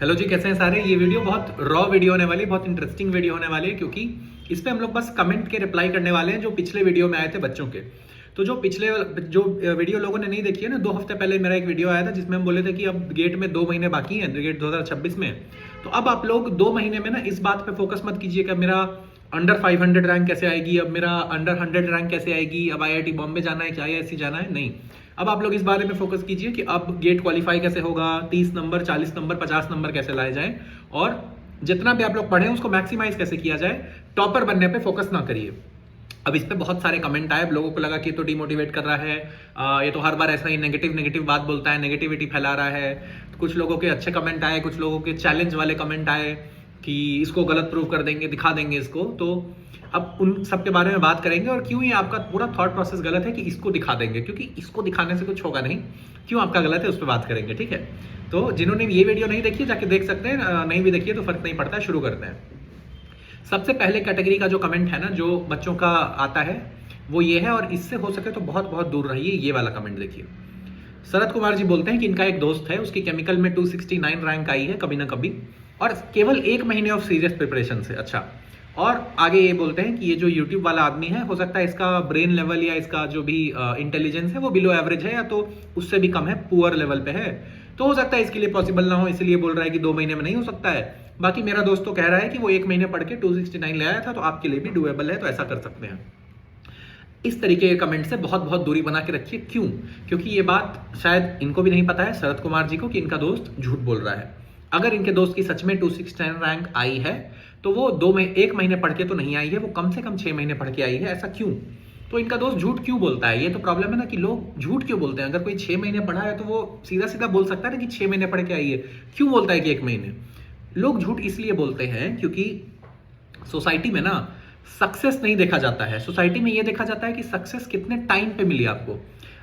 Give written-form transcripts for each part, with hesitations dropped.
Hello जी, कैसे हैं सारे। ये वीडियो बहुत रॉ वीडियो होने वाली है, बहुत इंटरेस्टिंग वीडियो होने वाली है, क्योंकि इस पे हम लोग बस कमेंट के रिप्लाई करने वाले हैं जो पिछले वीडियो में आए थे बच्चों के। तो जो वीडियो लोगों ने नहीं देखी है ना, 2 हफ्ते पहले मेरा एक वीडियो आया था जिसमें हम बोले थे कि अब गेट में 2 महीने बाकी हैं, गेट 2026 में। तो अब आप लोग 2 महीने में ना इस बात पे फोकस मत कीजिए कि अब मेरा अंडर 500 रैंक कैसे आएगी, अब मेरा अंडर 100 रैंक कैसे आएगी, अब IIT बॉम्बे जाना है, क्या IISc जाना है। नहीं, अब आप लोग इस बारे में फोकस कीजिए कि अब गेट क्वालिफाई कैसे होगा, 30 नंबर, 40 नंबर, 50 नंबर कैसे लाए जाए, और जितना भी आप लोग पढ़े उसको मैक्सिमाइज कैसे किया जाए। टॉपर बनने पे फोकस ना करिए। अब इस पे बहुत सारे कमेंट आए, लोगों को लगा कि ये तो डिमोटिवेट कर रहा है, ये तो हर बार ऐसा ही नेगेटिव नेगेटिव बात बोलता है, नेगेटिविटी फैला रहा है। कुछ लोगों के अच्छे कमेंट आए, कुछ लोगों के चैलेंज वाले कमेंट आए कि इसको गलत प्रूव कर देंगे, दिखा देंगे इसको। तो अब उन सब के बारे में बात करेंगे और क्यों ये आपका पूरा थॉट प्रोसेस गलत है कि इसको दिखा देंगे, क्योंकि इसको दिखाने से कुछ होगा नहीं। क्यों आपका गलत है उस पर बात करेंगे, ठीक है। तो जिन्होंने ये वीडियो नहीं देखी जाके देख सकते हैं, नहीं भी देखिए तो फर्क नहीं पड़ता है। शुरू करते हैं। सबसे पहले कैटेगरी का जो कमेंट है ना, जो बच्चों का आता है वो ये है, और इससे हो सके तो बहुत बहुत दूर रहिए। ये वाला कमेंट देखिए। शरद कुमार जी बोलते हैं कि इनका एक दोस्त है, उसकी केमिकल में 269 रैंक आई है कभी ना कभी, और केवल 1 महीने ऑफ सीरियस प्रिपरेशन से। अच्छा, और आगे ये बोलते हैं कि ये जो यूट्यूब वाला आदमी है, हो सकता है इसका ब्रेन लेवल या इसका जो भी इंटेलिजेंस है वो बिलो एवरेज है, या तो उससे भी कम है, पुअर लेवल पे है। तो हो सकता है इसके लिए पॉसिबल ना हो, इसलिए बोल रहा है कि 2 महीने में नहीं हो सकता है। बाकी मेरा दोस्त तो कह रहा है कि वो 1 महीने पढ़ के 269 ले आया था, तो आपके लिए भी डुएबल है, तो ऐसा कर सकते हैं। इस तरीके के कमेंट से बहुत बहुत दूरी बना के रखिए। क्यों? क्योंकि ये बात शायद इनको भी नहीं पता है, शरद कुमार जी को, कि इनका दोस्त झूठ बोल रहा है। अगर इनके दोस्त की सच में 269 रैंक आई है तो वो 1 महीने पढ़ के तो नहीं आई है, वो कम से कम 6 महीने पढ़ के आई है। ऐसा क्यों? तो इनका दोस्त झूठ क्यों बोलता है? ये तो प्रॉब्लम है ना कि लोग झूठ क्यों बोलते हैं। अगर कोई 6 महीने पढ़ा है तो वो सीधा सीधा बोल सकता है ना कि 6 महीने पढ़ के आई है। क्यों बोलता है कि 1 महीने? लोग झूठ इसलिए बोलते हैं क्योंकि सोसाइटी में ना सक्सेस नहीं देखा जाता है। सोसाइटी में ये देखा जाता है कि सक्सेस कितने टाइम पे मिली आपको।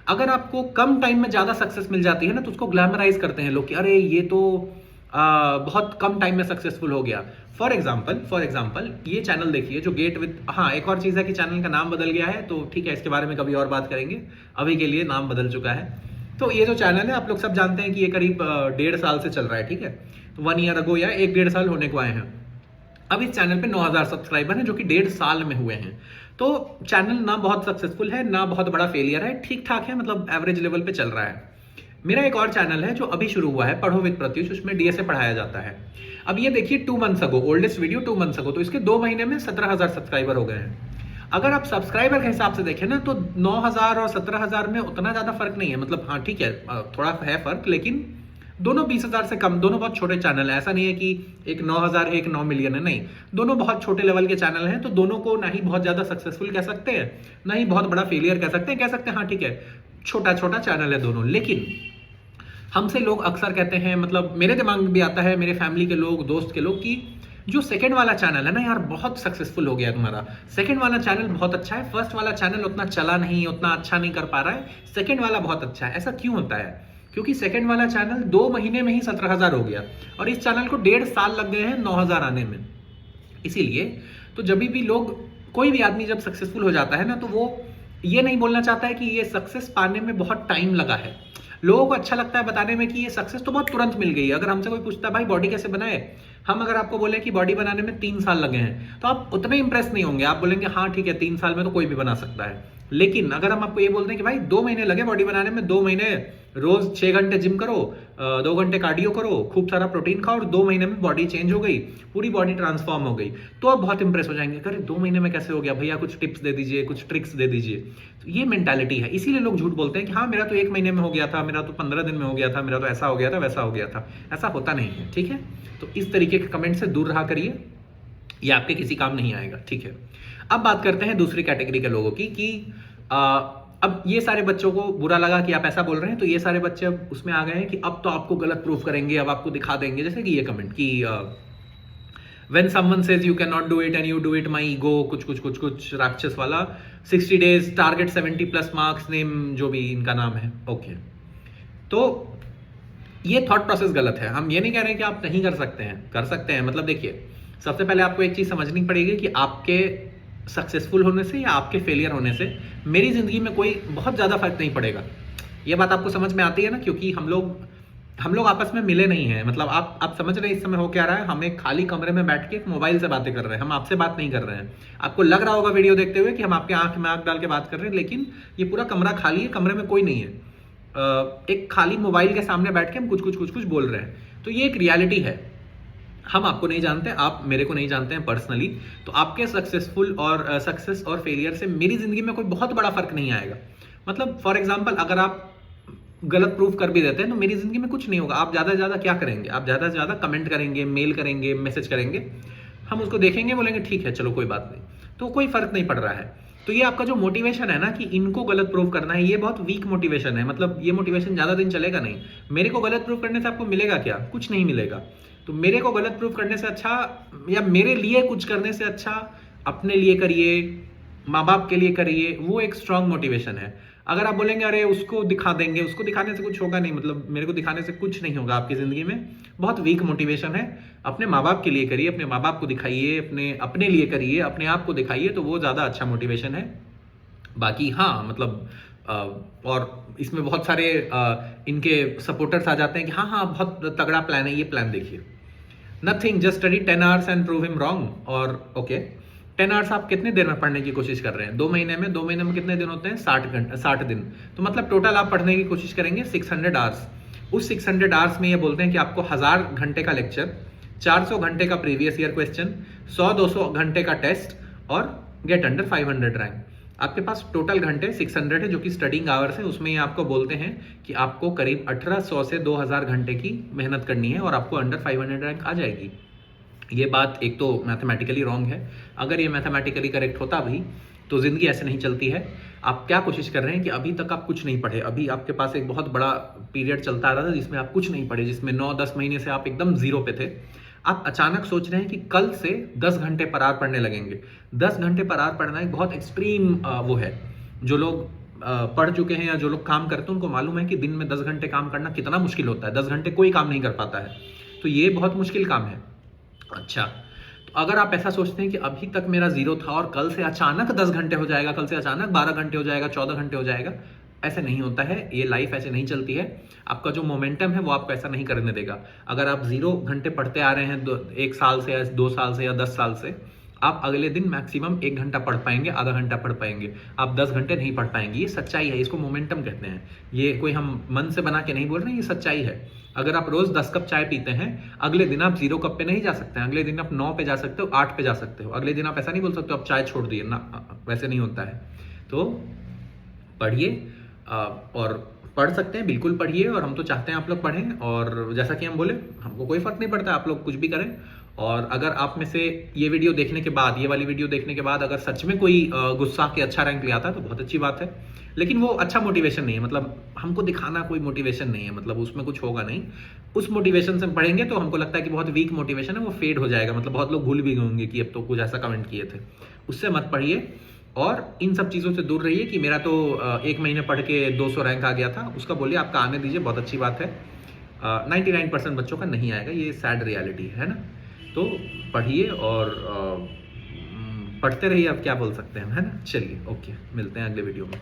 अगर आपको कम टाइम में ज्यादा सक्सेस मिल जाती है ना, तो उसको ग्लैमराइज करते हैं लोग कि अरे ये तो बहुत कम टाइम में सक्सेसफुल हो गया। फॉर एग्जाम्पल ये चैनल देखिए जो गेट विद, हाँ एक और चीज है कि चैनल का नाम बदल गया है, तो ठीक है, इसके बारे में कभी और बात करेंगे। अभी के लिए नाम बदल चुका है। तो ये जो चैनल है, आप लोग सब जानते हैं कि ये करीब 1.5 साल से चल रहा है, ठीक है। तो 1 ईयर अगो या 1-1.5 साल होने को आए हैं। अब इस चैनल पे 9,000 सब्सक्राइबर हैं, जो कि 1.5 साल में हुए हैं। तो चैनल ना बहुत सक्सेसफुल है, ना बहुत बड़ा फेलियर है, ठीक ठाक है, मतलब एवरेज लेवल पे चल रहा है। मेरा एक और चैनल है जो अभी शुरू हुआ है, पढ़ो विद प्रत्युष, उसमें DSA पढ़ाया जाता है। अब ये देखिए 2 months ago, oldest video 2 months ago, तो इसके 2 महीने में 17,000 सब्सक्राइबर हो गए हैं। अगर आप सब्सक्राइबर के हिसाब से देखें ना, तो 9,000 और 17,000 में उतना ज्यादा फर्क नहीं है। मतलब हाँ ठीक है, थोड़ा है फर्क, लेकिन दोनों 20,000 से कम, दोनों बहुत छोटे चैनल है। ऐसा नहीं है कि एक 9,000 एक 9 मिलियन है, नहीं, दोनों बहुत छोटे लेवल के चैनल हैं। तो दोनों को ना ही बहुत ज्यादा सक्सेसफुल कह सकते हैं, ना ही बहुत बड़ा फेलियर कह सकते हैं हाँ ठीक है, छोटा छोटा चैनल है दोनों। लेकिन हमसे लोग अक्सर कहते हैं, मतलब मेरे दिमाग में भी आता है, मेरे फैमिली के लोग, दोस्त के लोग, कि जो सेकंड वाला चैनल है ना यार, बहुत सक्सेसफुल हो गया तुम्हारा, सेकंड वाला चैनल बहुत अच्छा है, फर्स्ट वाला चैनल उतना चला नहीं, उतना अच्छा नहीं कर पा रहा है, सेकंड वाला बहुत अच्छा है। ऐसा क्यों होता है? क्योंकि सेकंड वाला चैनल 2 महीने में ही 17,000 हो गया, और इस चैनल को 1.5 साल लग गए हैं 9,000 आने में। इसीलिए तो जब भी लोग, कोई भी आदमी जब सक्सेसफुल हो जाता है ना, तो वो ये नहीं बोलना चाहता है कि ये सक्सेस पाने में बहुत टाइम लगा है। लोगों को अच्छा लगता है बताने में कि ये सक्सेस तो बहुत तुरंत मिल गई है। अगर हमसे कोई पूछता है भाई बॉडी कैसे बनाए, हम अगर आपको बोले कि बॉडी बनाने में 3 साल लगे हैं, तो आप उतने इंप्रेस नहीं होंगे। आप बोलेंगे हाँ ठीक है, 3 साल में तो कोई भी बना सकता है। लेकिन अगर हम आपको ये बोलते हैं कि भाई 2 महीने लगे बॉडी बनाने में, 2 महीने रोज 6 घंटे जिम करो, 2 घंटे कार्डियो करो, खूब सारा प्रोटीन खाओ, और 2 महीने में बॉडी चेंज हो गई, पूरी बॉडी ट्रांसफॉर्म हो गई, तो आप बहुत इंप्रेस हो जाएंगे। अरे 2 महीने में कैसे हो गया भैया, कुछ टिप्स दे दीजिए, कुछ ट्रिक्स दे दीजिए। तो ये मेंटालिटी है, इसीलिए लोग झूठ बोलते हैं कि हाँ मेरा तो 1 महीने में हो गया था, मेरा तो 15 दिन में हो गया था, मेरा तो ऐसा हो गया था, वैसा हो गया था। ऐसा होता नहीं है, ठीक है। तो इस तरीके के कमेंट से दूर रहा करिए, ये आपके किसी काम नहीं आएगा, ठीक है। अब बात करते हैं दूसरी कैटेगरी के लोगों की, कि अब ये सारे बच्चों को बुरा लगा कि आप ऐसा बोल रहे हैं, तो ये सारे बच्चे अब उसमें आ गए हैं कि अब तो आपको गलत प्रूफ करेंगे, अब आपको दिखा देंगे। जैसे कि ये कमेंट कि when someone says you cannot do it and you do it, my ego, कुछ राक्षस वाला, 60 days टारगेट 70+ मार्क्स, नेम जो भी इनका नाम है, ओके। तो ये थॉट प्रोसेस गलत है। हम ये नहीं कह रहे हैं कि आप नहीं कर सकते हैं, कर सकते हैं। मतलब देखिए, सबसे पहले आपको एक चीज समझनी पड़ेगी कि आपके सक्सेसफुल होने से या आपके फेलियर होने से मेरी जिंदगी में कोई बहुत ज्यादा फर्क नहीं पड़ेगा। ये बात आपको समझ में आती है ना, क्योंकि हम लोग हम लोग आपस में मिले नहीं हैं, मतलब आप समझ रहे हैं इस समय हो क्या रहा है, हम एक खाली कमरे में बैठ के मोबाइल से बातें कर रहे हैं, हम आपसे बात नहीं कर रहे हैं। आपको लग रहा होगा वीडियो देखते हुए कि हम आपके आंख में आंख डाल के बात कर रहे हैं, लेकिन ये पूरा कमरा खाली है, कमरे में कोई नहीं है। एक खाली मोबाइल के सामने बैठ के हम कुछ कुछ बोल रहे हैं। तो ये एक रियलिटी है। हम आपको नहीं जानते, आप मेरे को नहीं जानते हैं पर्सनली, तो आपके सक्सेस और फेलियर से मेरी जिंदगी में कोई बहुत बड़ा फर्क नहीं आएगा। मतलब फॉर एग्जाम्पल, अगर आप गलत प्रूफ कर भी देते हैं तो मेरी जिंदगी में कुछ नहीं होगा। आप ज्यादा से ज्यादा क्या करेंगे, आप ज्यादा से ज्यादा कमेंट करेंगे, मेल करेंगे, मैसेज करेंगे, हम उसको देखेंगे, बोलेंगे ठीक है चलो कोई बात नहीं, तो कोई फर्क नहीं पड़ रहा है। तो ये आपका जो मोटिवेशन है ना कि इनको गलत प्रूफ करना है, ये बहुत वीक मोटिवेशन है। मतलब ये मोटिवेशन ज्यादा दिन चलेगा नहीं। मेरे को गलत प्रूफ करने से आपको मिलेगा क्या, कुछ नहीं मिलेगा। तो मेरे को गलत प्रूफ करने से अच्छा, या मेरे लिए कुछ करने से अच्छा अपने लिए करिए, माँ बाप के लिए करिए, वो एक स्ट्रांग मोटिवेशन है। अगर आप बोलेंगे अरे उसको दिखा देंगे, उसको दिखाने से कुछ होगा नहीं, मतलब मेरे को दिखाने से कुछ नहीं होगा आपकी जिंदगी में, बहुत वीक मोटिवेशन है। अपने माँ बाप के लिए करिए, अपने माँ बाप को दिखाइए, अपने लिए करिए, अपने आप को दिखाइए, तो वो ज्यादा अच्छा मोटिवेशन है। बाकी हाँ, मतलब और इसमें बहुत सारे इनके सपोर्टर्स आ जाते हैं कि हाँ बहुत तगड़ा प्लान है, ये प्लान देखिए। Nothing, just study 10 hours and prove him wrong. और ओके 10 आवर्स आप कितने देर में पढ़ने की कोशिश कर रहे हैं? 2 महीने में, 2 महीने में कितने दिन होते हैं? 60 दिन। तो मतलब टोटल आप पढ़ने की कोशिश करेंगे 600 आवर्स। उस 600 आवर्स में ये बोलते हैं कि आपको 1000 घंटे का लेक्चर, 400 घंटे का प्रीवियस ईयर क्वेश्चन, 100-200 घंटे का टेस्ट और गेट अंडर 500 रैंक। आपके पास टोटल घंटे 600 है, जो कि स्टडिंग आवर्स है। उसमें ये आपको बोलते हैं कि आपको करीब 1800 से 2000 घंटे की मेहनत करनी है और आपको अंडर 500 रैंक आ जाएगी। ये बात एक तो मैथमेटिकली रॉन्ग है। अगर ये मैथमेटिकली करेक्ट होता भी तो जिंदगी ऐसे नहीं चलती है। आप क्या कोशिश कर रहे हैं कि अभी तक आप कुछ नहीं पढ़े, अभी आपके पास एक बहुत बड़ा पीरियड चलता आ रहा था जिसमें आप कुछ नहीं पढ़े, जिसमें 9-10 महीने से आप एकदम जीरो पे थे। आप अचानक सोच रहे हैं कि कल से 10 घंटे पर आवर पढ़ने लगेंगे। 10 घंटे पर आवर पढ़ना एक बहुत एक्सट्रीम वो है। जो लोग पढ़ चुके हैं या जो लोग काम करते हैं उनको मालूम है कि दिन में 10 घंटे काम करना कितना मुश्किल होता है। 10 घंटे कोई काम नहीं कर पाता है, तो ये बहुत मुश्किल काम है। अच्छा, तो अगर आप ऐसा सोचते हैं कि अभी तक मेरा जीरो था और कल से अचानक 10 घंटे हो जाएगा, कल से अचानक 12 घंटे हो जाएगा, 14 घंटे हो जाएगा, ऐसे नहीं होता है। ये लाइफ ऐसे नहीं चलती है। आपका जो मोमेंटम है वो आपको ऐसा नहीं करने देगा। अगर आप 0 घंटे पढ़ते आ रहे हैं 1 साल से या 2 साल से या 10 साल से, आप अगले दिन मैक्सिमम 1 घंटा पढ़ पाएंगे, आधा घंटा पढ़ पाएंगे, आप 10 घंटे नहीं पढ़ पाएंगे। ये सच्चाई है, इसको मोमेंटम कहते हैं। ये कोई हम मन से बना के नहीं बोल रहे हैं, ये सच्चाई है। अगर आप रोज 10 कप चाय पीते हैं, अगले दिन आप 0 कप पे नहीं जा सकते हैं, अगले दिन आप 9 पे जा सकते हो, 8 पे जा सकते हो। अगले दिन आप ऐसा नहीं बोल सकते आप चाय छोड़ दिए ना, वैसे नहीं होता है। तो पढ़िए, और पढ़ सकते हैं, बिल्कुल पढ़िए, और हम तो चाहते हैं आप लोग पढ़ें। और जैसा कि हम बोले, हमको कोई फर्क नहीं पड़ता, आप लोग कुछ भी करें। और अगर आप में से ये वीडियो देखने के बाद, ये वाली वीडियो देखने के बाद अगर सच में कोई गुस्सा के अच्छा रैंक ले आता है तो बहुत अच्छी बात है। लेकिन वो अच्छा मोटिवेशन नहीं है, मतलब हमको दिखाना कोई मोटिवेशन नहीं है, मतलब उसमें कुछ होगा नहीं। उस मोटिवेशन से हम पढ़ेंगे तो हमको लगता है कि बहुत वीक मोटिवेशन है, वो फेड हो जाएगा। मतलब बहुत लोग भूल भी होंगे कि अब तो कुछ ऐसा कमेंट किए थे। उससे मत पढ़िए और इन सब चीज़ों से दूर रहिए कि मेरा तो 1 महीने पढ़ के 200 रैंक आ गया था। उसका बोलिए आपका आने दीजिए, बहुत अच्छी बात है। 99% बच्चों का नहीं आएगा, ये सैड रियलिटी है ना। तो पढ़िए और पढ़ते रहिए, आप क्या बोल सकते हैं, है ना। चलिए ओके, मिलते हैं अगले वीडियो में।